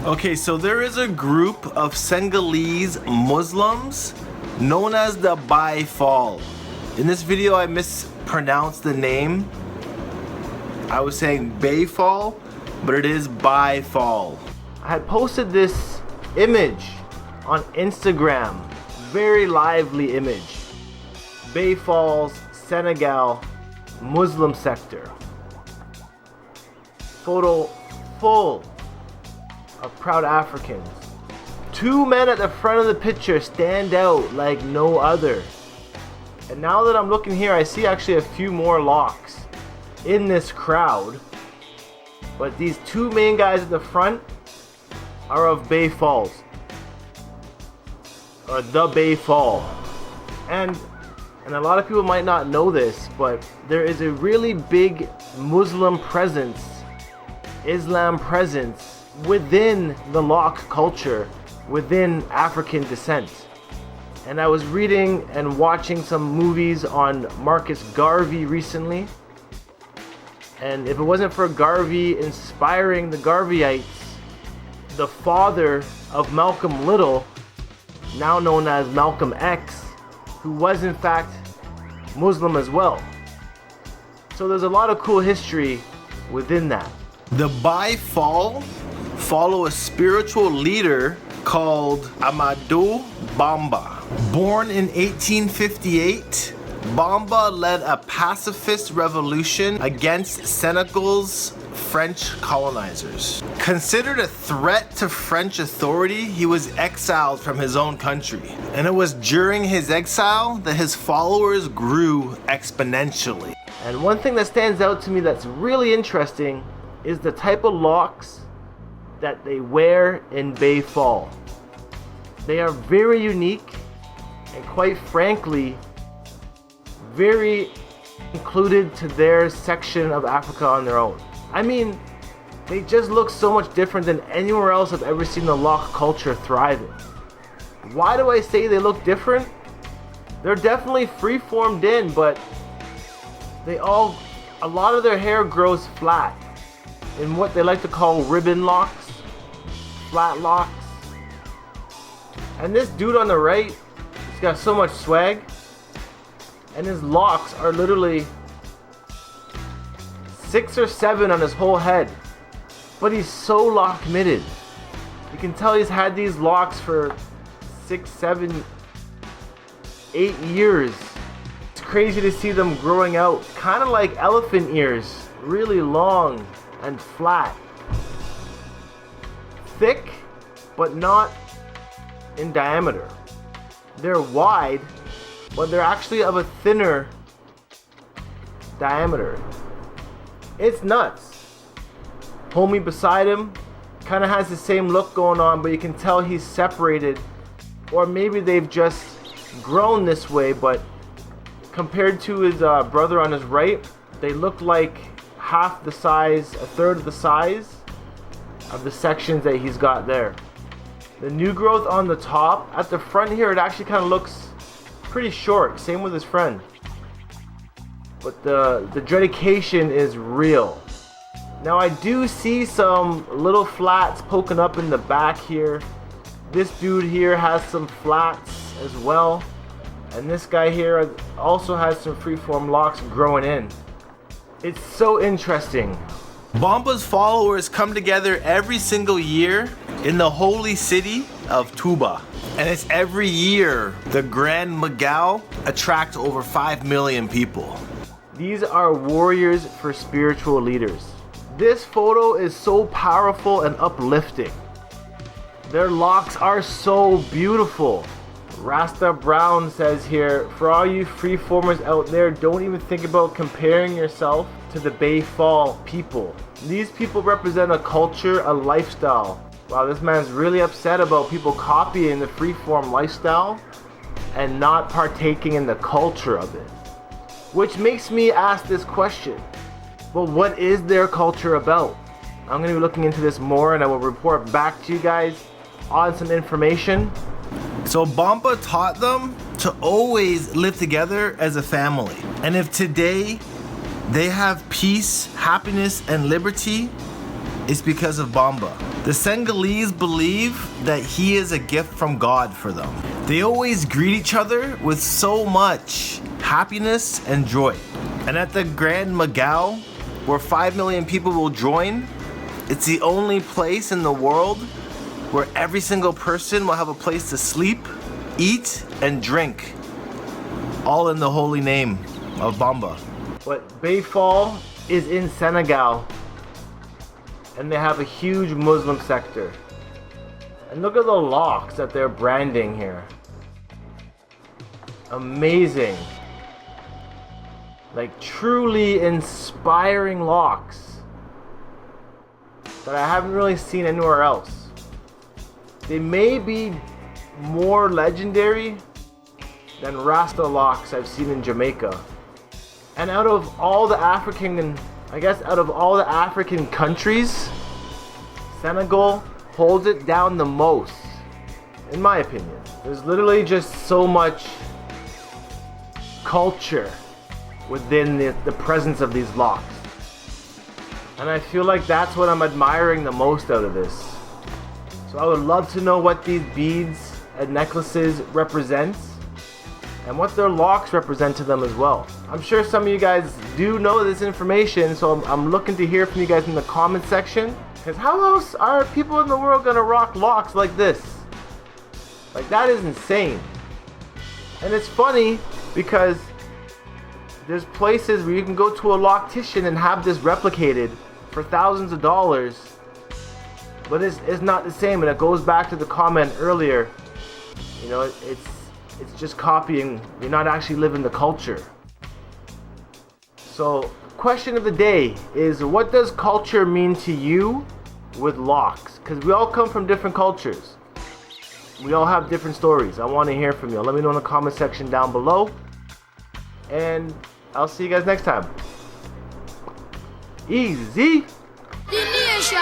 Okay, so there is a group of Senegalese Muslims known as the Baye Falls. In this video, I mispronounced the name. I was saying Baye Falls, but it is Baye Falls. I had posted this image on Instagram, very lively image. Baye Falls, Senegal, Muslim sector. Photo full of proud Africans. Two men at the front of the picture stand out like no other. And now that I'm looking here, I see actually a few more locks in this crowd. But these two main guys at the front are of Baye Falls. Or the Baye Falls. And a lot of people might not know this, but there is a really big Muslim presence, Islam presence within the lock culture, within African descent. And I was reading and watching some movies on Marcus Garvey recently. And if it wasn't for Garvey inspiring the Garveyites, the father of Malcolm Little, now known as Malcolm X, who was in fact Muslim as well. So there's a lot of cool history within that. The Baye Falls follow a spiritual leader called Amadou Bamba. Born in 1858, Bamba led a pacifist revolution against Senegal's French colonizers. Considered a threat to French authority, he was exiled from his own country. And it was during his exile that his followers grew exponentially. And one thing that stands out to me that's really interesting is the type of locks that they wear in Baye Falls. They are very unique and quite frankly, very included to their section of Africa on their own. I mean, they just look so much different than anywhere else I've ever seen the lock culture thriving. Why do I say they look different? They're definitely free-formed in, but a lot of their hair grows flat in what they like to call ribbon locks, flat locks. And this dude on the right, he's got so much swag, and his locks are literally 6 or 7 on his whole head, but he's so lock committed. You can tell he's had these locks for 6, 7, 8 years. It's crazy to see them growing out, kind of like elephant ears, really long and flat. Thick, but not in diameter. They're wide, but they're actually of a thinner diameter. It's nuts. Homie beside him kind of has the same look going on, but you can tell he's separated, or maybe they've just grown this way, but compared to his brother on his right, they look like half the size, a third of the size of the sections that he's got there. The new growth on the top, at the front here, it actually kind of looks pretty short, same with his friend. But the dedication is real. Now I do see some little flats poking up in the back here. This dude here has some flats as well. And this guy here also has some freeform locks growing in. It's so interesting. Bamba's followers come together every single year in the holy city of Touba. And it's every year the Grand Magal attracts over 5 million people. These are warriors for spiritual leaders. This photo is so powerful and uplifting. Their locks are so beautiful. Rasta Brown says here, for all you freeformers out there, don't even think about comparing yourself to the Baye Falls people. These people represent a culture, a lifestyle. Wow, this man's really upset about people copying the freeform lifestyle and not partaking in the culture of it. Which makes me ask this question. Well, what is their culture about? I'm going to be looking into this more and I will report back to you guys on some information. So Bamba taught them to always live together as a family. And if today they have peace, happiness, and liberty, is because of Bamba. The Senegalese believe that he is a gift from God for them. They always greet each other with so much happiness and joy. And at the Grand Magal, where 5 million people will join, it's the only place in the world where every single person will have a place to sleep, eat, and drink, all in the holy name of Bamba. But Baye Falls is in Senegal, and they have a huge Muslim sector. And look at the locks that they're branding here. Amazing. Like truly inspiring locks that I haven't really seen anywhere else. They may be more legendary than Rasta locks I've seen in Jamaica. And out of all the African countries, Senegal holds it down the most, in my opinion. There's literally just so much culture within the presence of these locks. And I feel like that's what I'm admiring the most out of this. So I would love to know what these beads and necklaces represent, and what their locks represent to them as well. I'm sure some of you guys do know this information, so I'm looking to hear from you guys in the comment section. Because how else are people in the world gonna rock locks like this? Like, that is insane. And it's funny because there's places where you can go to a loctician and have this replicated for thousands of dollars, but it's not the same. And it goes back to the comment earlier. You know, it's just copying. You're not actually living the culture. So, question of the day is, what does culture mean to you with locks? Because we all come from different cultures. We all have different stories. I want to hear from you. Let me know in the comment section down below. And I'll see you guys next time. Easy. The nation.